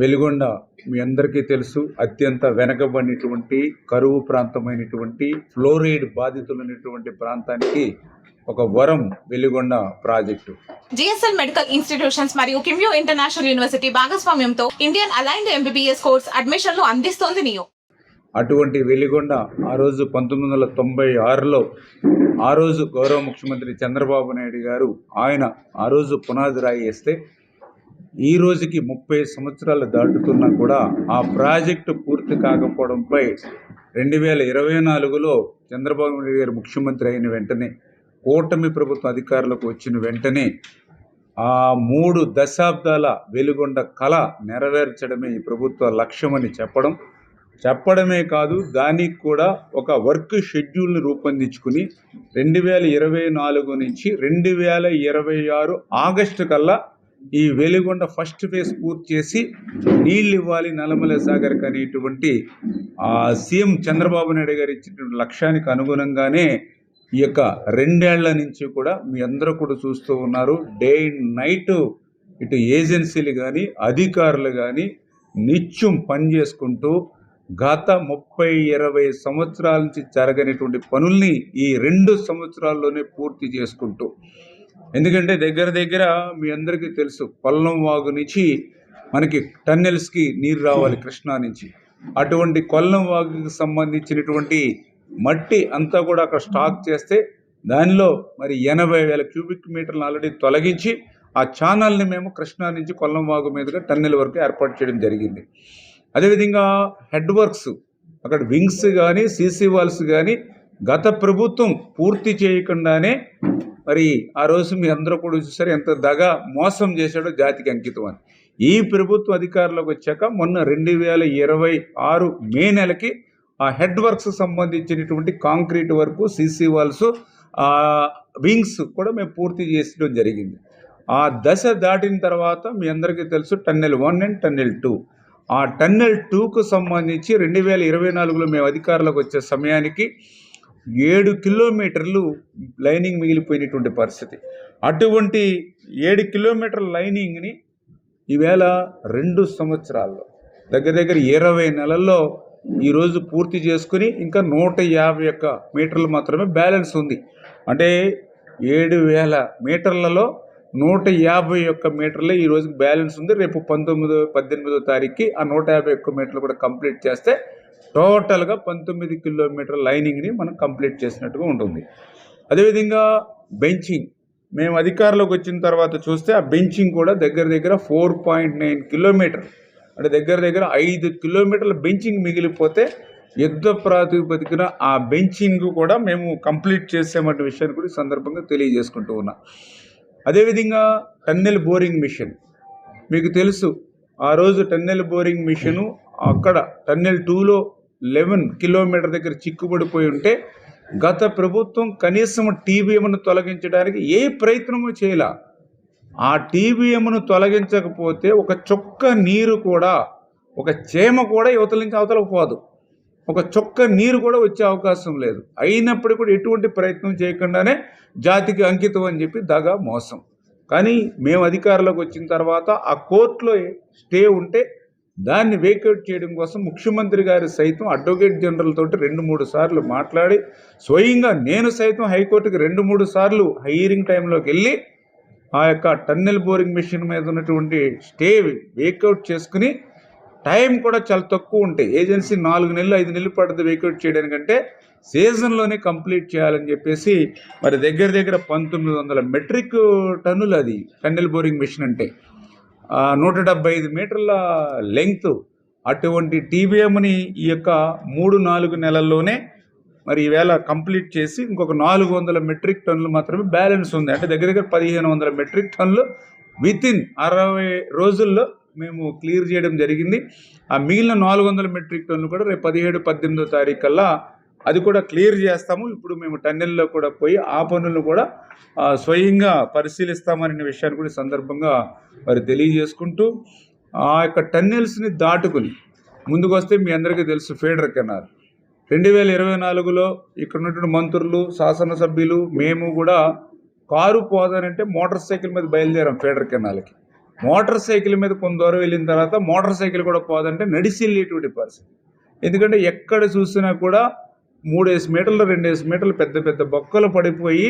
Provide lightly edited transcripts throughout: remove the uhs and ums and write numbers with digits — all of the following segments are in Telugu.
వెలిగొండ మీ అందరికీ తెలుసు, అత్యంత వెనకబడినటువంటి కరువు ప్రాంతమైనటువంటి ఫ్లోరైడ్ బాధితులైనటువంటి ప్రాంతానికి ఒక వరం Veligonda project. GSL medical institutions మరియు కిమ్యూ ఇంటర్నేషనల్ యూనివర్సిటీ భాగస్వామ్యంతో ఇండియన్ అలైన్డ్ ఎంబీబీఎస్ కోర్స్ అడ్మిషన్లు అందిస్తోంది నియో. అటువంటి వెలిగొండ ఆ రోజు 1996లో ఆ రోజు గౌరవ ముఖ్యమంత్రి చంద్రబాబు నాయుడు గారు ఆయన ఆ రోజు పునాది రాయి వేస్తే ఈ రోజుకి 30 సంవత్సరాలు దాటుతున్నా కూడా ఆ ప్రాజెక్టు పూర్తి కాకపోవడంపై 2024లో చంద్రబాబు నాయుడు గారు ముఖ్యమంత్రి అయిన వెంటనే, కూటమి ప్రభుత్వం అధికారులకు వచ్చిన వెంటనే ఆ 3 దశాబ్దాల వెలిగొండ కళ నెరవేర్చడమే ఈ ప్రభుత్వ లక్ష్యమని చెప్పడమే కాదు, దానికి కూడా ఒక వర్క్ షెడ్యూల్ని రూపొందించుకుని 2024 నుంచి 2026 ఆగస్టు కల్లా ఈ వెలిగొండ ఫస్ట్ ఫేజ్ పూర్తి చేసి నీళ్ళు ఇవ్వాలి నల్లమల సాగర్కి అనేటువంటి సీఎం చంద్రబాబు నాయుడు గారు ఇచ్చినటువంటి లక్ష్యానికి అనుగుణంగానే ఈ యొక్క 2 ఏళ్ల నుంచి కూడా మీ అందరూ కూడా చూస్తూ ఉన్నారు. డే అండ్ నైట్ ఇటు ఏజెన్సీలు కానీ అధికారులు కానీ నిత్యం పనిచేసుకుంటూ గత 30-20 సంవత్సరాల నుంచి జరగనటువంటి పనుల్ని ఈ 2 సంవత్సరాల్లోనే పూర్తి చేసుకుంటూ, ఎందుకంటే దగ్గర మీ అందరికీ తెలుసు, కొల్లం వాగు నుంచి మనకి టన్నెల్స్కి నీరు రావాలి కృష్ణా నుంచి. అటువంటి కొల్లం వాగుకి సంబంధించినటువంటి మట్టి అంతా కూడా అక్కడ స్టాక్ చేస్తే దానిలో మరి 80,000 క్యూబిక్ మీటర్లు ఆల్రెడీ తొలగించి ఆ ఛానల్ని మేము కృష్ణా నుంచి కొల్లం వాగు మీదుగా టన్నెల్ వరకు ఏర్పాటు చేయడం జరిగింది. అదేవిధంగా హెడ్ వర్క్స్, అక్కడ వింగ్స్ కానీ సీసీ వాల్స్ కానీ గత ప్రభుత్వం పూర్తి చేయకుండానే మరి ఆ రోజు మీ అందరూ కూడా చూసారు ఎంత దగా మోసం చేశాడో జాతికి అంకితం అని. ఈ ప్రభుత్వ అధికారంలోకి వచ్చాక మొన్న 2026 మే నెలకి ఆ హెడ్ వర్క్స్ సంబంధించినటువంటి concrete work, CC walls, wings కూడా మేము పూర్తి చేసడం జరిగింది. ఆ దశ దాటిన తర్వాత మీ అందరికీ తెలుసు టన్నెల్ 1 అండ్ టన్నెల్ 2. ఆ టన్నెల్ 2కు సంబంధించి 2024లో మేము అధికారంలోకి వచ్చే సమయానికి 7 కిలోమీటర్లు లైనింగ్ మిగిలిపోయినటువంటి పరిస్థితి. అటువంటి 7 కిలోమీటర్ల లైనింగ్ని ఈవేళ 2 సంవత్సరాల్లో దగ్గర 20 నెలల్లో ఈరోజు పూర్తి చేసుకుని ఇంకా 151 మీటర్లు మాత్రమే బ్యాలెన్స్ ఉంది. అంటే 7,000 మీటర్లలో 151 మీటర్లే ఈరోజు బ్యాలెన్స్ ఉంది. రేపు 18వ తారీఖుకి ఆ 151 మీటర్లు కూడా కంప్లీట్ చేస్తే టోటల్గా 19 కిలోమీటర్ల లైనింగ్ని మనం కంప్లీట్ చేసినట్టుగా ఉంటుంది. అదేవిధంగా బెంచింగ్ మేము అధికారంలోకి వచ్చిన తర్వాత చూస్తే ఆ బెంచింగ్ కూడా దగ్గర 4.9 కిలోమీటర్, అంటే దగ్గర 5 కిలోమీటర్ల బెంచింగ్ మిగిలిపోతే యుద్ధ ప్రాతిపదికన ఆ బెంచింగ్ కూడా మేము కంప్లీట్ చేసామన్న విషయాన్ని కూడా ఈ సందర్భంగా తెలియజేసుకుంటూ ఉన్నాం. అదేవిధంగా టన్నెల్ బోరింగ్ మిషన్ మీకు తెలుసు, ఆ రోజు టన్నెల్ బోరింగ్ మిషను అక్కడ టన్నెల్ 2లో 11 కిలోమీటర్ దగ్గర చిక్కుబడిపోయి ఉంటే గత ప్రభుత్వం కనీసం టీబీఎంను తొలగించడానికి ఏ ప్రయత్నము చేయాల. ఆ టీబీఎంను తొలగించకపోతే ఒక చుక్క నీరు కూడా, ఒక చీమ కూడా యువతల నుంచి అవతలకు పోదు, ఒక చుక్క నీరు కూడా వచ్చే అవకాశం లేదు. అయినప్పుడు కూడా ఎటువంటి ప్రయత్నం చేయకుండానే జాతికి అంకితం అని చెప్పి దగా మోసం. కానీ మేము అధికారంలోకి వచ్చిన తర్వాత ఆ కోర్టులో స్టే ఉంటే దాన్ని వేకేట్ చేయడం కోసం ముఖ్యమంత్రి గారు సైతం అడ్వకేట్ జనరల్ తోటి 2-3 సార్లు మాట్లాడి, స్వయంగా నేను సైతం హైకోర్టుకి 2-3 సార్లు హైరింగ్ టైంలోకి వెళ్ళి ఆ యొక్క టన్నెల్ బోరింగ్ మిషన్ మీద ఉన్నటువంటి స్టే వేకౌట్ చేసుకుని, టైం కూడా చాలా తక్కువ ఉంటాయి, ఏజెన్సీ 4 నెలలు 5 నెలలు పడుతుంది వేకౌట్ చేయడానికంటే సీజన్లోనే కంప్లీట్ చేయాలని చెప్పేసి మరి దగ్గర 1900 మెట్రిక్ టన్నులు అది టన్నెల్ బోరింగ్ మిషన్ అంటే 175 మీటర్ల లెంగ్త్. అటువంటి టీబీఎంని ఈ యొక్క 3-4 నెలల్లోనే మరి ఈవేళ కంప్లీట్ చేసి ఇంకొక 400 మెట్రిక్ టన్నులు మాత్రమే బ్యాలెన్స్ ఉంది. అంటే దగ్గర 1500 మెట్రిక్ టన్నులు వితిన్ 60 రోజుల్లో మేము క్లియర్ చేయడం జరిగింది. ఆ మిగిలిన 400 మెట్రిక్ టన్నులు కూడా రేపు 17-18వ తారీఖు కల్లా అది కూడా క్లియర్ చేస్తాము. ఇప్పుడు మేము టన్నెల్లో కూడా పోయి ఆ పనులను కూడా స్వయంగా పరిశీలిస్తామనే విషయాన్ని కూడా సందర్భంగా మరి తెలియజేసుకుంటూ, ఆ యొక్క టన్నెల్స్ని దాటుకుని ముందుకు వస్తే మీ అందరికీ తెలుసు ఫీడర్ కెనాల్ 2024లో ఇక్కడ ఉన్నటువంటి మంత్రులు, శాసనసభ్యులు, మేము కూడా కారు పోదానంటే మోటార్ సైకిల్ మీద బయలుదేరాం ఫీడర్ కెనాల్కి. మోటార్ సైకిల్ మీద కొంత దూరం వెళ్ళిన తర్వాత మోటార్ సైకిల్ కూడా పోదంటే నడిచి వెళ్ళేటువంటి పరిస్థితి. ఎందుకంటే ఎక్కడ చూసినా కూడా 3 మీటర్లు 2 మీటర్లు పెద్ద పెద్ద బొక్కలు పడిపోయి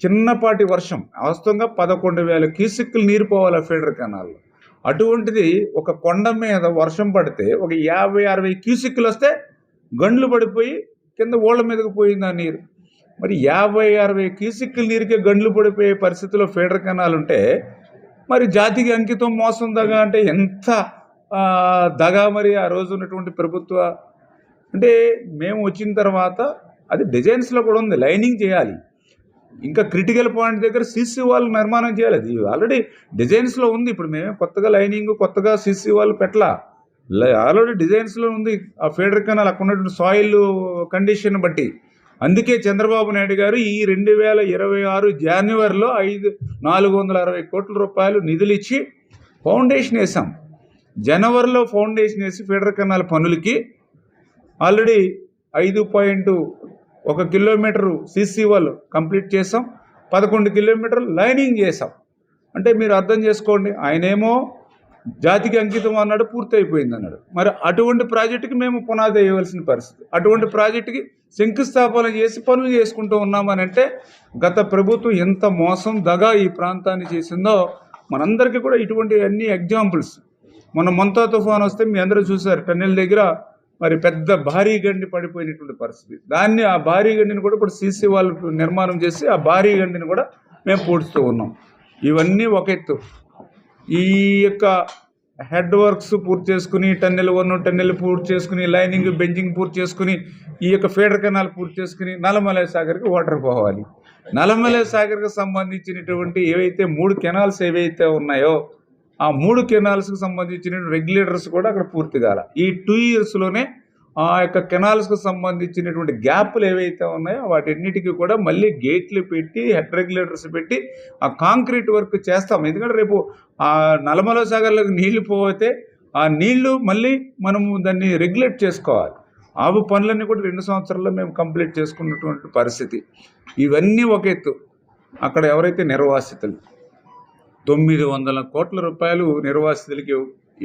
చిన్నపాటి వర్షం వాస్తవంగా 11,000 క్యూసెక్కులు నీరు పోవాలి ఆ ఫీడర్ కెనాల్లో. అటువంటిది ఒక కొండ మీద వర్షం పడితే ఒక 50-60 క్యూసెక్కులు వస్తే గండ్లు పడిపోయి కింద ఓళ్ళ మీదకి పోయింది ఆ నీరు. మరి 50-60 క్యూసెక్కుల నీరుకే గండ్లు పడిపోయే పరిస్థితిలో ఫీడర్ కెనాల్ ఉంటే మరి జాతికి అంకితం మోసం దగా అంటే ఎంత దగా మరి ఆ రోజు ఉన్నటువంటి ప్రభుత్వ అంటే మేము వచ్చిన తర్వాత అది డిజైన్స్లో కూడా ఉంది, లైనింగ్ చేయాలి, ఇంకా క్రిటికల్ పాయింట్ దగ్గర సీసీ వాళ్ళు నిర్మాణం చేయాలి. అది ఆల్రెడీ డిజైన్స్లో ఉంది. ఇప్పుడు మేము కొత్తగా లైనింగ్ కొత్తగా సీసీ వాళ్ళు పెట్టలా, ఆల్రెడీ డిజైన్స్లో ఉంది ఆ ఫీడర్ కెనాల్ అక్కడ ఉన్నటువంటి సాయిల్ కండిషన్ బట్టి. అందుకే చంద్రబాబు నాయుడు గారు ఈ 2026 జనవరిలో 460 కోట్ల రూపాయలు నిధులు ఇచ్చి ఫౌండేషన్ వేసాం. జనవరిలో ఫౌండేషన్ వేసి ఫీడర్ కెనాల్ పనులకి ఆల్రెడీ 5.1 కిలోమీటరు సీసీ వాళ్ళు కంప్లీట్ చేసాం, 11 కిలోమీటర్లు లైనింగ్ చేసాం. అంటే మీరు అర్థం చేసుకోండి, ఆయనేమో జాతికి అంకితం అన్నాడు, పూర్తి అయిపోయింది అన్నాడు. మరి అటువంటి ప్రాజెక్టుకి మేము పునాది వేయవలసిన పరిస్థితి, అటువంటి ప్రాజెక్టుకి శంకుస్థాపన చేసి పనులు చేసుకుంటూ ఉన్నామని అంటే గత ప్రభుత్వం ఎంత మోసం దగా ఈ ప్రాంతాన్ని చేసిందో మనందరికీ కూడా ఇటువంటి అన్ని ఎగ్జాంపుల్స్. మన మొంతా తుఫాన్ వస్తే మీ అందరూ చూశారు, టన్నెల్ దగ్గర మరి పెద్ద భారీ గండి పడిపోయినటువంటి పరిస్థితి. దాన్ని ఆ భారీ గండిని కూడా ఇప్పుడు సీసీ వాళ్ళు నిర్మాణం చేసి ఆ భారీ గండిని కూడా మేము పూడుస్తూ ఉన్నాం. ఇవన్నీ ఒక ఎత్తు. ఈ యొక్క హెడ్ వర్క్స్ పూర్తి చేసుకుని టన్నెల్ 1 టన్నెల్ పూర్తి చేసుకుని లైనింగ్ బెంచింగ్ పూర్తి చేసుకుని ఈ యొక్క ఫీడర్ కెనాల్ పూర్తి చేసుకుని నల్లమలై సాగర్కి వాటర్ పోవాలి. నల్లమలై సాగర్కి సంబంధించినటువంటి ఏవైతే 3 కెనాల్స్ ఏవైతే ఉన్నాయో ఆ 3 కెనాల్స్కి సంబంధించిన రెగ్యులేటర్స్ కూడా అక్కడ పూర్తి కాల. ఈ 2 ఇయర్స్లోనే ఆ యొక్క కెనాల్స్కి సంబంధించినటువంటి గ్యాప్లు ఏవైతే ఉన్నాయో వాటన్నిటికీ కూడా మళ్ళీ గేట్లు పెట్టి హెడ్ రెగ్యులేటర్స్ పెట్టి ఆ కాంక్రీట్ వర్క్ చేస్తాం. ఎందుకంటే రేపు ఆ నల్లమలై సాగర్లోకి నీళ్లు పోతే ఆ నీళ్లు మళ్ళీ మనము దాన్ని రెగ్యులేట్ చేసుకోవాలి. ఆ పనులన్నీ కూడా 2 సంవత్సరాల్లో మేము కంప్లీట్ చేసుకున్నటువంటి పరిస్థితి. ఇవన్నీ ఒక ఎత్తు. అక్కడ ఎవరైతే నిర్వాసితులు 900 కోట్ల రూపాయలు నిర్వాసితులకి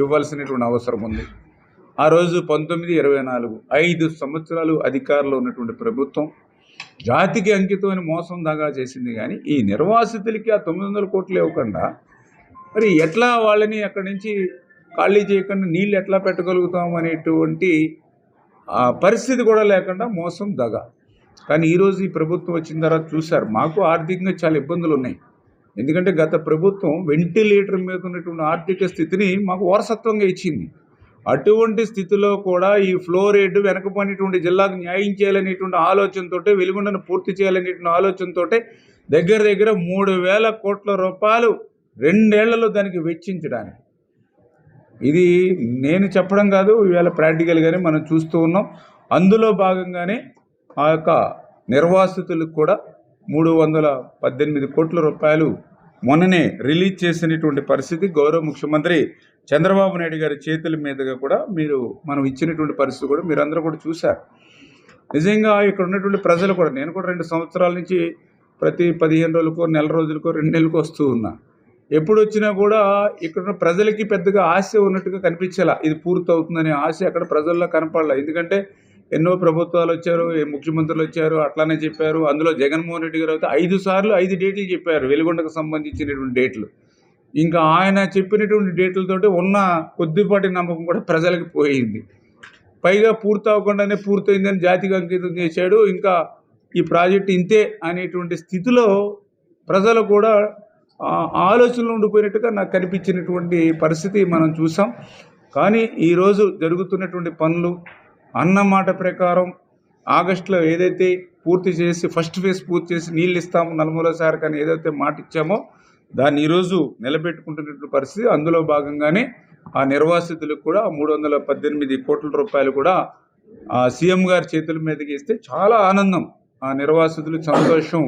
ఇవ్వాల్సినటువంటి అవసరం ఉంది. ఆ రోజు 1924 5 సంవత్సరాలు అధికారంలో ఉన్నటువంటి ప్రభుత్వం జాతికి అంకితమైన మోసం దాగా చేసింది. కానీ ఈ నిర్వాసితులకి ఆ 900 కోట్లు ఇవ్వకుండా మరి ఎట్లా వాళ్ళని అక్కడి నుంచి ఖాళీ చేయకుండా నీళ్ళు ఎట్లా పెట్టగలుగుతాం అనేటువంటి పరిస్థితి కూడా లేకుండా మోసం దగా. కానీ ఈరోజు ఈ ప్రభుత్వం వచ్చిన తర్వాత చూశారు, మాకు ఆర్థికంగా చాలా ఇబ్బందులు ఉన్నాయి. ఎందుకంటే గత ప్రభుత్వం వెంటిలేటర్ మీద ఉన్నటువంటి ఆర్థిక స్థితిని మాకు వారసత్వంగా ఇచ్చింది. అటువంటి స్థితిలో కూడా ఈ ఫ్లోరైడ్ వెనకబడినటువంటి జిల్లాకు న్యాయం చేయాలనేటువంటి ఆలోచనతో, వెలుగొండను పూర్తి చేయాలనేటువంటి ఆలోచనతో దగ్గర 3,000 కోట్ల రూపాయలు 2 ఏళ్లలో దానికి వెచ్చించడానికి. ఇది నేను చెప్పడం కాదు, ఇవాళ ప్రాక్టికల్గానే మనం చూస్తూ ఉన్నాం. అందులో భాగంగానే ఆ యొక్క నిర్వాసితులకు కూడా 318 కోట్ల రూపాయలు మొన్ననే రిలీజ్ చేసినటువంటి పరిస్థితి గౌరవ ముఖ్యమంత్రి చంద్రబాబు నాయుడు గారి చేతుల మీదుగా కూడా మనం ఇచ్చినటువంటి పరిస్థితి కూడా మీరందరూ కూడా చూశారు. నిజంగా ఇక్కడ ఉన్నటువంటి ప్రజలు కూడా, నేను కూడా 2 సంవత్సరాల నుంచి ప్రతి 15 రోజులకో నెల రోజులకో 2 నెలలకు వస్తూ ఉన్నా. ఎప్పుడు వచ్చినా కూడా ఇక్కడ ప్రజలకి పెద్దగా ఆశ ఉన్నట్టుగా కనిపించాల, ఇది పూర్తి అవుతుందనే ఆశ అక్కడ ప్రజల్లో కనపడాల. ఎందుకంటే ఎన్నో ప్రభుత్వాలు వచ్చారు, ముఖ్యమంత్రులు వచ్చారు, అట్లానే చెప్పారు. అందులో జగన్మోహన్ రెడ్డి గారు అయితే 5 సార్లు 5 డేట్లు చెప్పారు, వెలుగొండకు సంబంధించినటువంటి డేట్లు. ఇంకా ఆయన చెప్పినటువంటి డేట్లతోటి ఉన్న కొద్దిపాటి నమ్మకం కూడా ప్రజలకు పోయింది. పైగా పూర్తి అవ్వకుండానే పూర్తయిందని జాతికి అంకితం చేశాడు, ఇంకా ఈ ప్రాజెక్టు ఇంతే అనేటువంటి స్థితిలో ప్రజలు కూడా ఆలోచనలు ఉండిపోయినట్టుగా నాకు కనిపించినటువంటి పరిస్థితి మనం చూసాం. కానీ ఈరోజు జరుగుతున్నటువంటి పనులు అన్నమాట ప్రకారం ఆగస్టులో ఏదైతే పూర్తి చేసి ఫస్ట్ ఫేజ్ పూర్తి చేసి నీళ్ళు ఇస్తాము నల్లమలై సాగర్ కానీ ఏదైతే మాట ఇచ్చామో దాన్ని ఈరోజు నిలబెట్టుకుంటున్నటువంటి పరిస్థితి. అందులో భాగంగానే ఆ నిర్వాసితులకు కూడా 318 కోట్ల రూపాయలు కూడా సీఎం గారి చేతుల మీదకి ఇస్తే చాలా ఆనందం, ఆ నిర్వాసితులు సంతోషం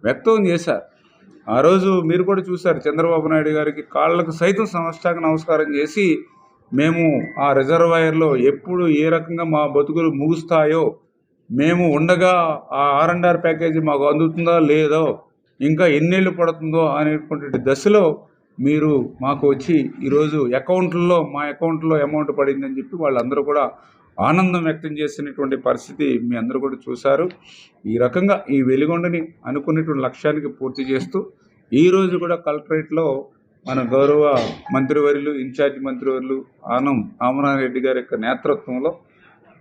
వ్యక్తం చేశారు. ఆ రోజు మీరు కూడా చూశారు, చంద్రబాబు నాయుడు గారికి కాళ్ళకు సైతం సాష్టాంగ నమస్కారం చేసి మేము ఆ రిజర్వాయర్లో ఎప్పుడు ఏ రకంగా మా బతుకులు ముగుస్తాయో, మేము ఉండగా ఆ R&R ప్యాకేజీ మాకు అందుతుందో లేదో, ఇంకా ఎన్నేళ్ళు పడుతుందో అనేటువంటి దశలో మీరు మాకు వచ్చి ఈరోజు మా అకౌంట్లో అమౌంట్ పడిందని చెప్పి వాళ్ళందరూ కూడా ఆనందం వ్యక్తం చేసినటువంటి పరిస్థితి మీ అందరూ కూడా చూశారు. ఈ రకంగా ఈ వెలిగొండని అనుకున్నటువంటి లక్ష్యానికి పూర్తి చేస్తూ ఈరోజు కూడా కలెక్టరేట్లో మన గౌరవ మంత్రివర్యులు, ఇన్ఛార్జ్ మంత్రివర్యులు ఆమరారెడ్డి గారి యొక్క నేతృత్వంలో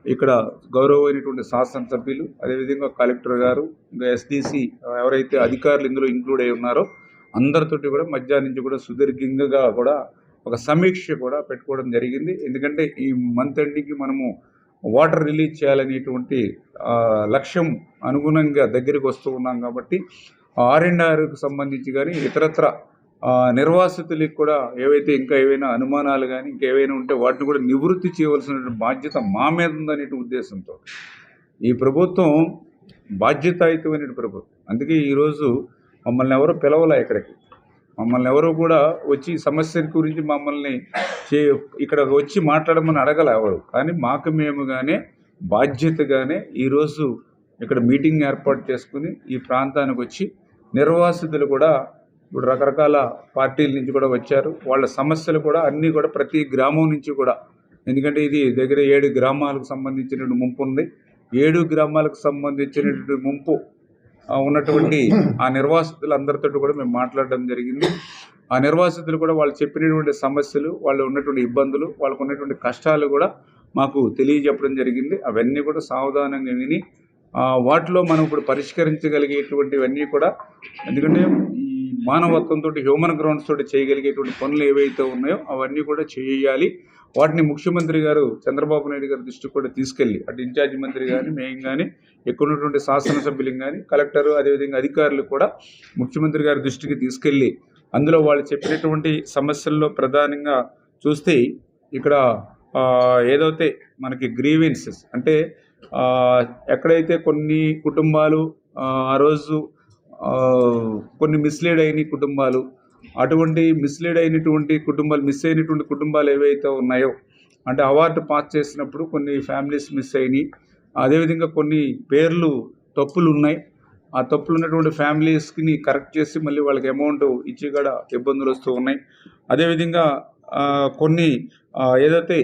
ఇక్కడ గౌరవమైనటువంటి శాసనసభ్యులు, అదేవిధంగా కలెక్టర్ గారు, ఇంకా ఎస్డిసి ఎవరైతే అధికారులు ఇందులో ఇంక్లూడ్ అయి ఉన్నారో అందరితోటి కూడా మధ్యాహ్నం నుంచి కూడా సుదీర్ఘంగా కూడా ఒక సమీక్ష కూడా పెట్టుకోవడం జరిగింది. ఎందుకంటే ఈ మంత్ ఎండింగ్కి మనము వాటర్ రిలీజ్ చేయాలనేటువంటి లక్ష్యం అనుగుణంగా దగ్గరికి వస్తూ ఉన్నాం కాబట్టి R&Rకి సంబంధించి కానీ ఇతరత్ర నిర్వాసితులకు కూడా ఏవైనా అనుమానాలు కానీ ఇంకేవైనా ఉంటే వాటిని కూడా నివృత్తి చేయవలసిన బాధ్యత మా మీద ఉందనే ఉద్దేశంతో ఈ ప్రభుత్వం బాధ్యతాయుతమైన ప్రభుత్వం. అందుకే ఈరోజు మమ్మల్ని ఎవరు పిలవలే, ఇక్కడికి మమ్మల్ని ఎవరు కూడా వచ్చి సమస్య గురించి మమ్మల్ని ఇక్కడ వచ్చి మాట్లాడమని అడగలే ఎవరు. కానీ మాకు మేముగానే బాధ్యతగానే ఈరోజు ఇక్కడ మీటింగ్ ఏర్పాటు చేసుకుని ఈ ప్రాంతానికి వచ్చి నిర్వాసితులు కూడా ఇప్పుడు రకరకాల పార్టీల నుంచి కూడా వచ్చారు. వాళ్ళ సమస్యలు కూడా అన్నీ కూడా ప్రతి గ్రామం నుంచి కూడా, ఎందుకంటే ఇది దగ్గర 7 గ్రామాలకు సంబంధించినటువంటి ముంపు ఉంది. 7 గ్రామాలకు సంబంధించినటువంటి ముంపు ఉన్నటువంటి ఆ నిర్వాసితులందరితో కూడా మేము మాట్లాడడం జరిగింది. ఆ నిర్వాసితులు కూడా వాళ్ళు చెప్పినటువంటి సమస్యలు, వాళ్ళు ఉన్నటువంటి ఇబ్బందులు, వాళ్ళకు ఉన్నటువంటి కష్టాలు కూడా మాకు తెలియజెప్పడం జరిగింది. అవన్నీ కూడా సావధానంగా విని వాటిలో మనం ఇప్పుడు పరిష్కరించగలిగేటువంటివన్నీ కూడా, ఎందుకంటే ఈ మానవత్వంతో హ్యూమన్ గ్రౌండ్స్ తోటి చేయగలిగేటువంటి పనులు ఏవైతే ఉన్నాయో అవన్నీ కూడా చేయాలి. వాటిని ముఖ్యమంత్రి గారు చంద్రబాబు నాయుడు గారి దృష్టికి కూడా తీసుకెళ్ళి, అటు ఇన్ఛార్జి మంత్రి కానీ మేము కానీ ఎక్కువ ఉన్నటువంటి శాసనసభ్యులు కానీ కలెక్టరు అదేవిధంగా అధికారులు కూడా ముఖ్యమంత్రి గారి దృష్టికి తీసుకెళ్ళి అందులో వాళ్ళు చెప్పినటువంటి సమస్యల్లో ప్రధానంగా చూస్తే ఇక్కడ ఏదైతే మనకి గ్రీవెన్సెస్ అంటే ఎక్కడైతే కొన్ని కుటుంబాలు ఆ రోజు కొన్ని మిస్లీడ్ అయిన కుటుంబాలు, అటువంటి మిస్లీడ్ అయినటువంటి కుటుంబాలు, మిస్ అయినటువంటి కుటుంబాలు ఏవైతే ఉన్నాయో, అంటే అవార్డు పాస్ చేసినప్పుడు కొన్ని ఫ్యామిలీస్ మిస్ అయినాయి, అదేవిధంగా కొన్ని పేర్లు తప్పులు ఉన్నాయి. ఆ తప్పులు ఉన్నటువంటి ఫ్యామిలీస్కి కరెక్ట్ చేసి మళ్ళీ వాళ్ళకి అమౌంట్ ఇచ్చి కూడా ఇబ్బందులు వస్తూ ఉన్నాయి. అదేవిధంగా కొన్ని ఏదైతే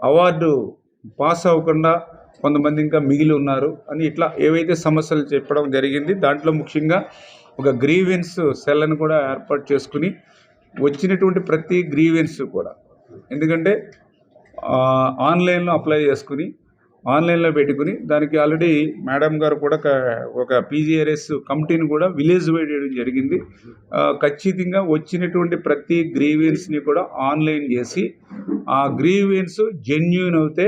అవార్డు పాస్ అవ్వకుండా కొంతమంది ఇంకా మిగిలి ఉన్నారు అని ఇట్లా ఏవైతే సమస్యలు చెప్పడం జరిగింది. దాంట్లో ముఖ్యంగా ఒక గ్రీవెన్స్ సెల్లను కూడా ఏర్పాటు చేసుకుని వచ్చినటువంటి ప్రతి గ్రీవెన్స్ కూడా, ఎందుకంటే ఆన్లైన్లో అప్లై చేసుకుని ఆన్లైన్లో పెట్టుకుని దానికి ఆల్రెడీ మేడం గారు కూడా ఒక PGRS కమిటీని కూడా విలేజ్ వైడ్ చేయడం జరిగింది. ఖచ్చితంగా వచ్చినటువంటి ప్రతి గ్రీవెన్స్ని కూడా ఆన్లైన్ చేసి ఆ గ్రీవెన్స్ జెన్యూన్ అవుతే,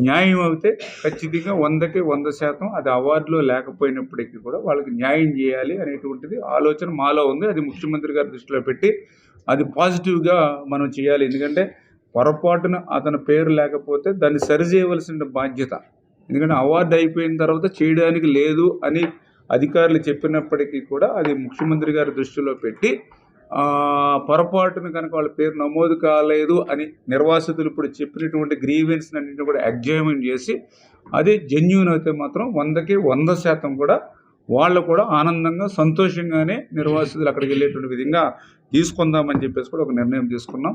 న్యాయం అవుతే ఖచ్చితంగా 100కి 100% అది అవార్డులో లేకపోయినప్పటికీ కూడా వాళ్ళకి న్యాయం చేయాలి అనేటువంటిది ఆలోచన మాలో ఉంది. అది ముఖ్యమంత్రి గారి దృష్టిలో పెట్టి అది పాజిటివ్గా మనం చేయాలి. ఎందుకంటే పొరపాటున అతని పేరు లేకపోతే దాన్ని సరిచేయవలసిన బాధ్యత, ఎందుకంటే అవార్డు అయిపోయిన తర్వాత చేయడానికి లేదు అని అధికారులు చెప్పినప్పటికీ కూడా అది ముఖ్యమంత్రి గారి దృష్టిలో పెట్టి పొరపాటున కనుక వాళ్ళ పేరు నమోదు కాలేదు అని నిర్వాసితులు ఇప్పుడు చెప్పినటువంటి గ్రీవెన్స్ అన్నింటినీ కూడా ఎగ్జామిన్ చేసి అది జెన్యూన్ అయితే మాత్రం 100కి 100% కూడా వాళ్ళు కూడా ఆనందంగా సంతోషంగానే నిర్వాసితులు అక్కడికి వెళ్ళేటువంటి విధంగా తీసుకుందామని చెప్పేసి కూడా ఒక నిర్ణయం తీసుకున్నాం.